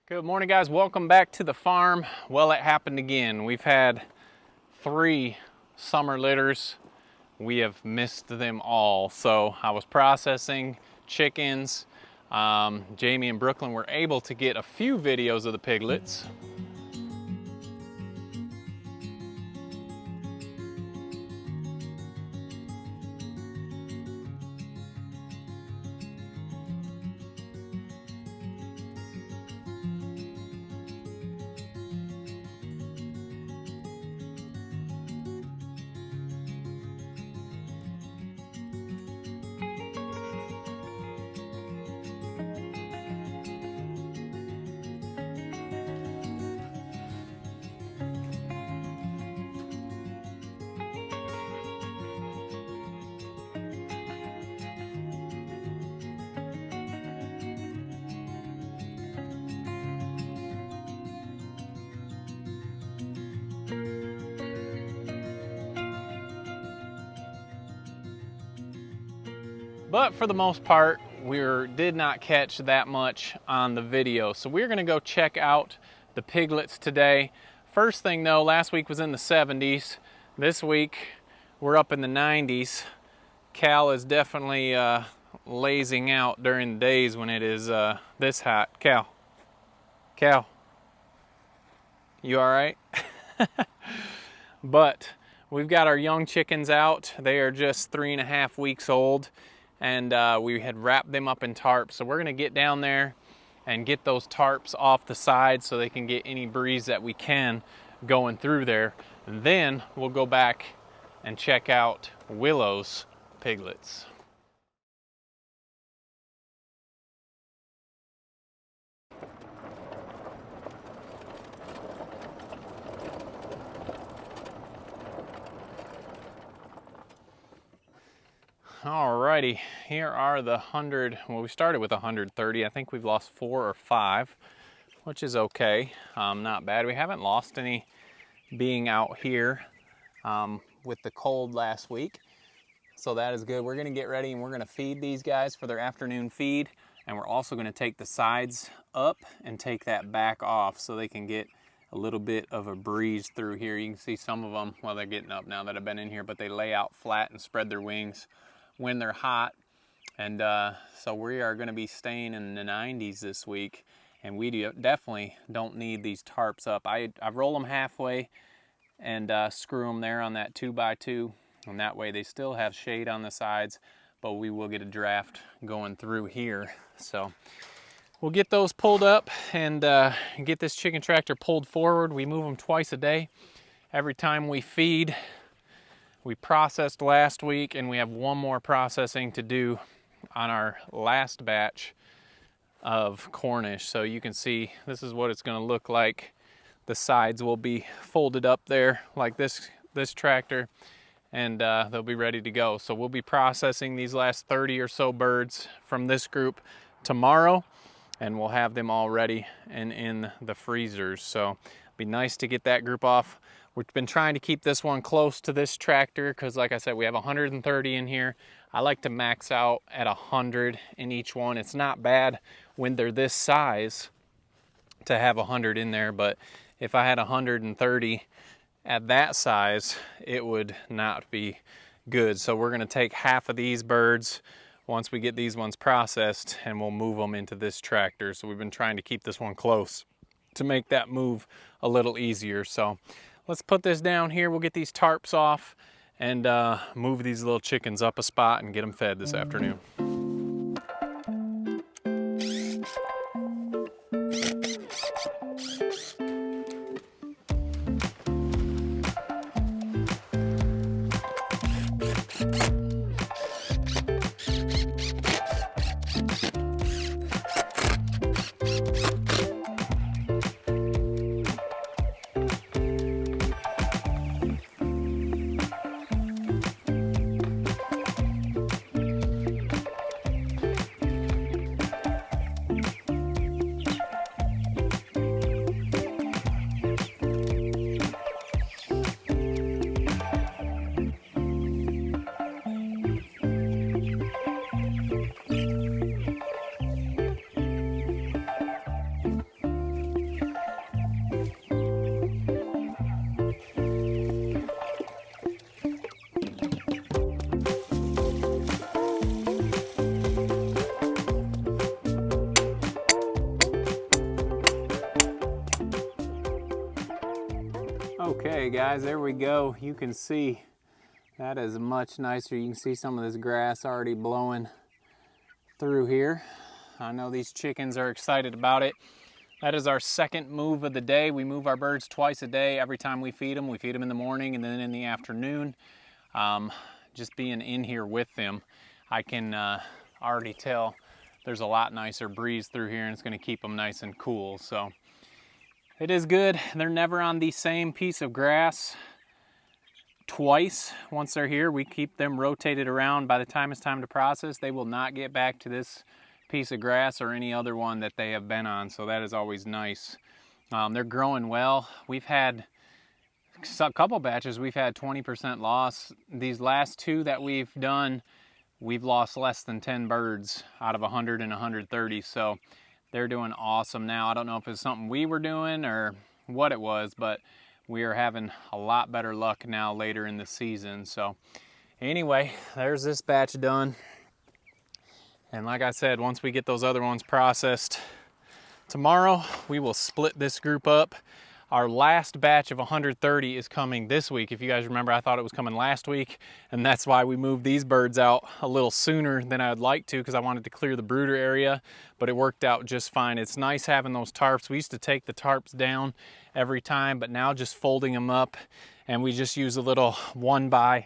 Good morning, guys. Welcome back to the farm. Well, it happened again. We've had 3 summer litters. We have missed them all. So I was processing chickens. Jamie and Brooklyn were able to get a few videos of the piglets. But for the most part, we did not catch that much on the video. So we're gonna go check out the piglets today. First thing though, last week was in the 70s. This week, we're up in the 90s. Cal is definitely lazing out during the days when it is this hot. Cal, you all right? But we've got our young chickens out. They are just 3.5 weeks old. And we had wrapped them up in tarps. So we're gonna get down there and get those tarps off the side so they can get any breeze that we can going through there. And then we'll go back and check out Willow's piglets. Alrighty, here are the 100, well, we started with 130. I think we've lost 4 or 5, which is okay, not bad. We haven't lost any being out here with the cold last week, so that is good. We're gonna get ready and we're gonna feed these guys for their afternoon feed, and we're also gonna take the sides up and take that back off so they can get a little bit of a breeze through here. You can see some of them, well, they're getting up now that I've been in here, but they lay out flat and spread their wings when they're hot. And so we are going to be staying in the 90s this week, and we definitely don't need these tarps up. I roll them halfway and screw them there on that 2x2, and that way they still have shade on the sides, but we will get a draft going through here. So we'll get those pulled up and get this chicken tractor pulled forward. We move them twice a day. Every time we feed, we processed last week, and we have one more processing to do on our last batch of Cornish. So you can see this is what it's going to look like. The sides will be folded up there like this tractor, and they'll be ready to go. So we'll be processing these last 30 or so birds from this group tomorrow, and we'll have them all ready and in the freezers. So it'd be nice to get that group off. We've been trying to keep this one close to this tractor because, like I said, we have 130 in here. I like to max out at 100 in each one. It's not bad when they're this size to have 100 in there, but if I had 130 at that size, it would not be good. So we're gonna take half of these birds once we get these ones processed, and we'll move them into this tractor. So we've been trying to keep this one close to make that move a little easier. So let's put this down here. We'll get these tarps off and move these little chickens up a spot and get them fed this afternoon. Okay guys, there we go. You can see that is much nicer. You can see some of this grass already blowing through here. I know these chickens are excited about it. That is our second move of the day. We move our birds twice a day. Every time we feed them in the morning and then in the afternoon. Just being in here with them, I can already tell there's a lot nicer breeze through here, and it's going to keep them nice and cool. So it is good. They're never on the same piece of grass twice. Once they're here, we keep them rotated around. By the time it's time to process, they will not get back to this piece of grass or any other one that they have been on. So that is always nice. They're growing well. We've had a couple batches, we've had 20% loss. These last two that we've done, we've lost less than 10 birds out of 100 and 130. So they're doing awesome now. I don't know if it's something we were doing or what it was, but we are having a lot better luck now later in the season. So anyway, there's this batch done. And like I said, once we get those other ones processed tomorrow, we will split this group up. Our last batch of 130 is coming this week. If you guys remember, I thought it was coming last week, and that's why we moved these birds out a little sooner than I would like to, because I wanted to clear the brooder area, but it worked out just fine. It's nice having those tarps. We used to take the tarps down every time, but now just folding them up, and we just use a little 1x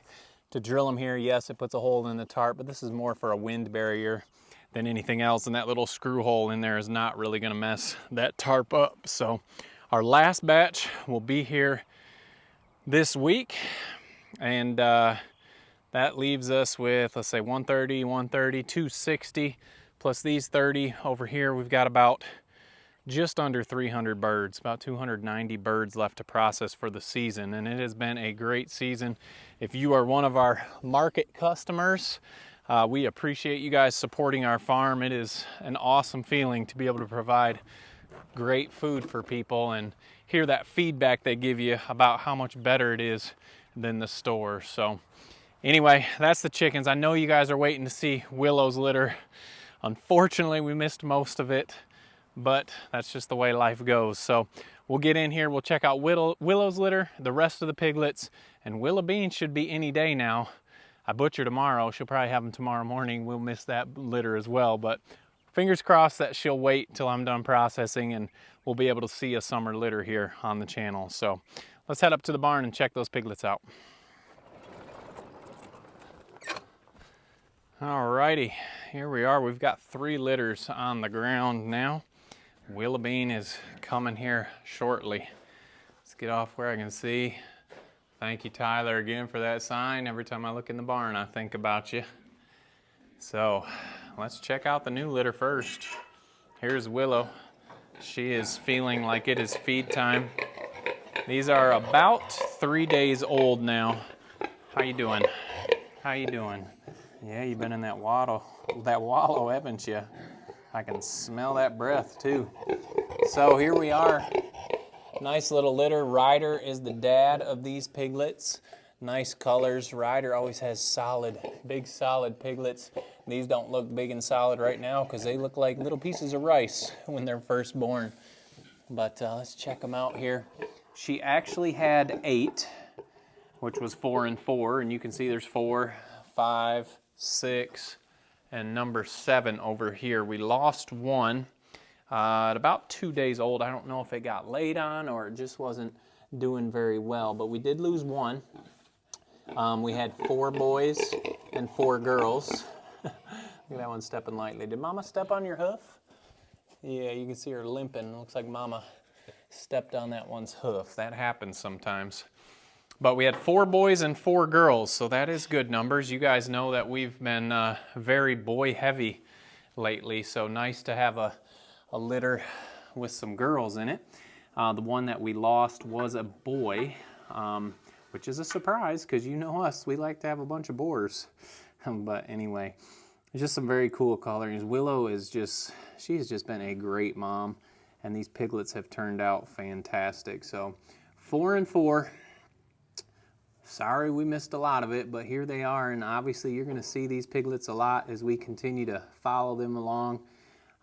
to drill them here. Yes, it puts a hole in the tarp, but this is more for a wind barrier than anything else, and that little screw hole in there is not really gonna mess that tarp up. So our last batch will be here this week, and that leaves us with, let's say 130, 130, 260, plus these 30 over here. We've got about just under 300 birds, about 290 birds left to process for the season, and it has been a great season. If you are one of our market customers, we appreciate you guys supporting our farm. It is an awesome feeling to be able to provide great food for people and hear that feedback they give you about how much better it is than the store. So anyway, that's the chickens. I know you guys are waiting to see Willow's litter. Unfortunately, we missed most of it, but that's just the way life goes. So we'll get in here, we'll check out Willow's litter, the rest of the piglets, and Willow Bean should be any day now. I butcher tomorrow. She'll probably have them tomorrow morning. We'll miss that litter as well, but fingers crossed that she'll wait till I'm done processing and we'll be able to see a summer litter here on the channel. So let's head up to the barn and check those piglets out. Alrighty, here we are. We've got 3 litters on the ground now. Willow Bean is coming here shortly. Let's get off where I can see. Thank you, Tyler, again for that sign. Every time I look in the barn, I think about you. So let's check out the new litter first. Here's Willow. She is feeling like it is feed time. These are about 3 days old now. How you doing? How you doing? Yeah, you've been in that wallow, haven't you? I can smell that breath too. So here we are. Nice little litter. Ryder is the dad of these piglets. Nice colors. Ryder always has solid, big solid piglets. These don't look big and solid right now because they look like little pieces of rice when they're first born. But let's check them out here. She actually had 8, which was 4 and 4, and you can see there's 4, 5, 6, and number 7 over here. We lost one at about 2 days old. I don't know if it got laid on or it just wasn't doing very well, but we did lose one. We had 4 boys and 4 girls. Look at that one stepping lightly. Did Mama step on your hoof? Yeah, you can see her limping. It looks like Mama stepped on that one's hoof. That happens sometimes. But we had 4 boys and 4 girls, so that is good numbers. You guys know that we've been very boy heavy lately, so nice to have a litter with some girls in it. The one that we lost was a boy, which is a surprise because you know us, we like to have a bunch of boars. But anyway, it's just some very cool colorings. Willow is she's just been a great mom, and these piglets have turned out fantastic. So 4 and 4. Sorry we missed a lot of it, but here they are, and obviously you're going to see these piglets a lot as we continue to follow them along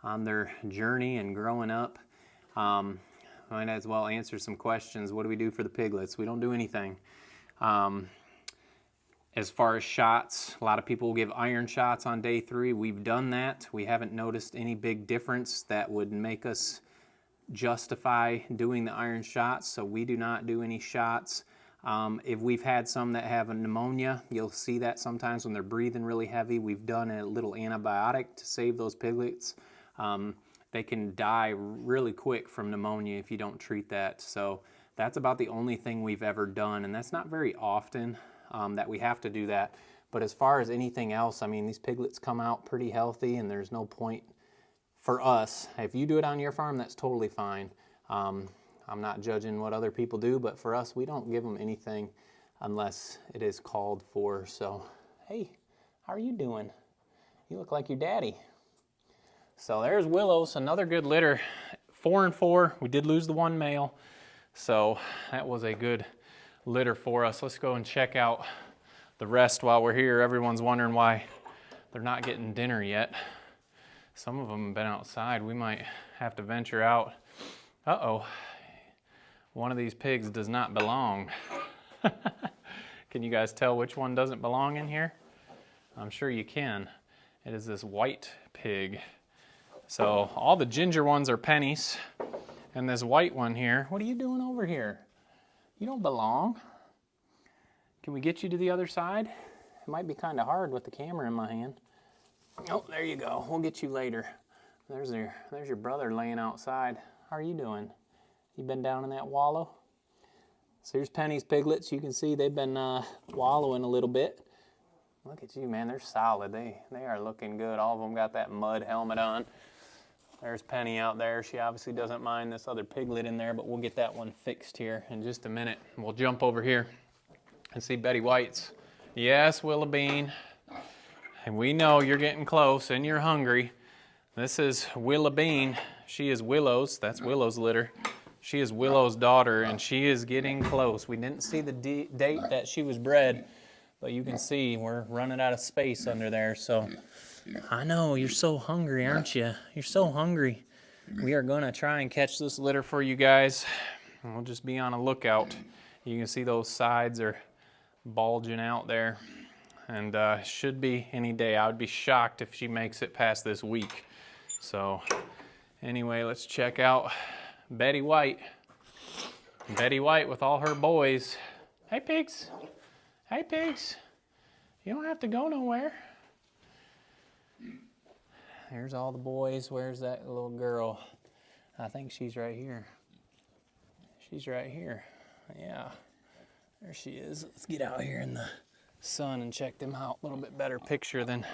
on their journey and growing up. might as well answer some questions. What do we do for the piglets? We don't do anything. As far as shots, a lot of people will give iron shots on day 3. We've done that. We haven't noticed any big difference that would make us justify doing the iron shots, so we do not do any shots. If we've had some that have a pneumonia, you'll see that sometimes when they're breathing really heavy. We've done a little antibiotic to save those piglets. They can die really quick from pneumonia if you don't treat that. So that's about the only thing we've ever done, and that's not very often that we have to do that. But as far as anything else, I mean, these piglets come out pretty healthy, and there's no point for us. If you do it on your farm, that's totally fine. I'm not judging what other people do, but for us, we don't give them anything unless it is called for. So, hey, how are you doing? You look like your daddy. So there's Willow's, another good litter. 4 and 4. We did lose the one male, so that was a good litter for us. Let's go and check out the rest while we're here. Everyone's wondering why they're not getting dinner yet. Some of them have been outside. We might have to venture out. Uh-oh. One of these pigs does not belong. Can you guys tell which one doesn't belong in here? I'm sure you can. It is this white pig. So all the ginger ones are pennies, and this white one here, what are you doing over here? You don't belong. Can we get you to the other side? It might be kind of hard with the camera in my hand. Oh, there you go. We'll get you later. There's your brother laying outside. How are you doing? You been down in that wallow? So here's Penny's piglets. You can see they've been wallowing a little bit. Look at you, man. They're solid. They are looking good. All of them got that mud helmet on. There's Penny out there. She obviously doesn't mind this other piglet in there, but we'll get that one fixed here in just a minute. We'll jump over here and see Betty White's. Yes, Willow Bean. And we know you're getting close and you're hungry. This is Willow Bean. She is Willow's. That's Willow's litter. She is Willow's daughter, and she is getting close. We didn't see the date that she was bred, but you can see we're running out of space under there. So I know you're so hungry, aren't you? You're so hungry. We are going to try and catch this litter for you guys. And we'll just be on a lookout. You can see those sides are bulging out there. And should be any day. I would be shocked if she makes it past this week. So anyway, let's check out Betty White. Betty White with all her boys. Hey, pigs. Hey, pigs. You don't have to go nowhere. There's all the boys. Where's that little girl? I think she's right here. She's right here. Yeah. There she is. Let's get out here in the sun and check them out. A little bit better picture than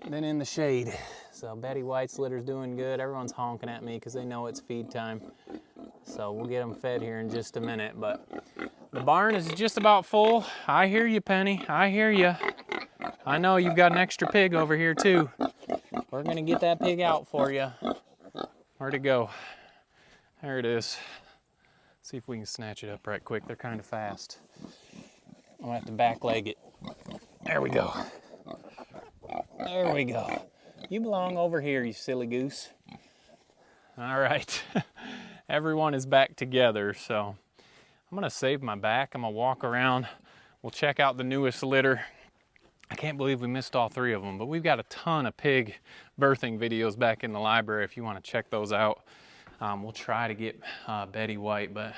in the shade. So Betty White's litter's doing good. Everyone's honking at me because they know it's feed time. So we'll get them fed here in just a minute. But the barn is just about full. I hear you, Penny. I hear you. I know you've got an extra pig over here too. We're gonna get that pig out for you. Where'd it go? There it is. See if we can snatch it up right quick. They're kind of fast. I'll have to back leg it. There we go. There we go. You belong over here, you silly goose. All right. Everyone is back together, so I'm gonna save my back. I'm gonna walk around. We'll check out the newest litter. I can't believe we missed all 3 of them, but we've got a ton of pig birthing videos back in the library if you want to check those out. We'll try to get Betty White, but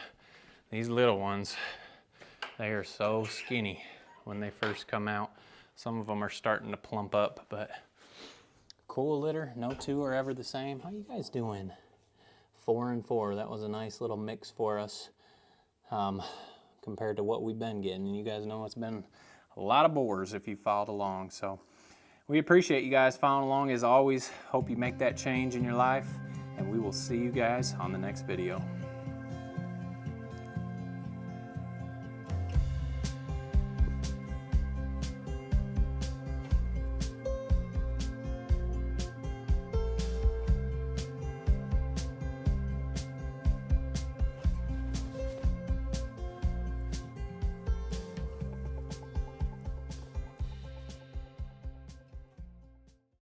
these little ones, they are so skinny when they first come out. Some of them are starting to plump up, but cool litter. No 2 are ever the same. How you guys doing? 4 and 4. That was a nice little mix for us compared to what we've been getting. And you guys know it's been a lot of boars if you followed along. So we appreciate you guys following along as always. Hope you make that change in your life. And we will see you guys on the next video.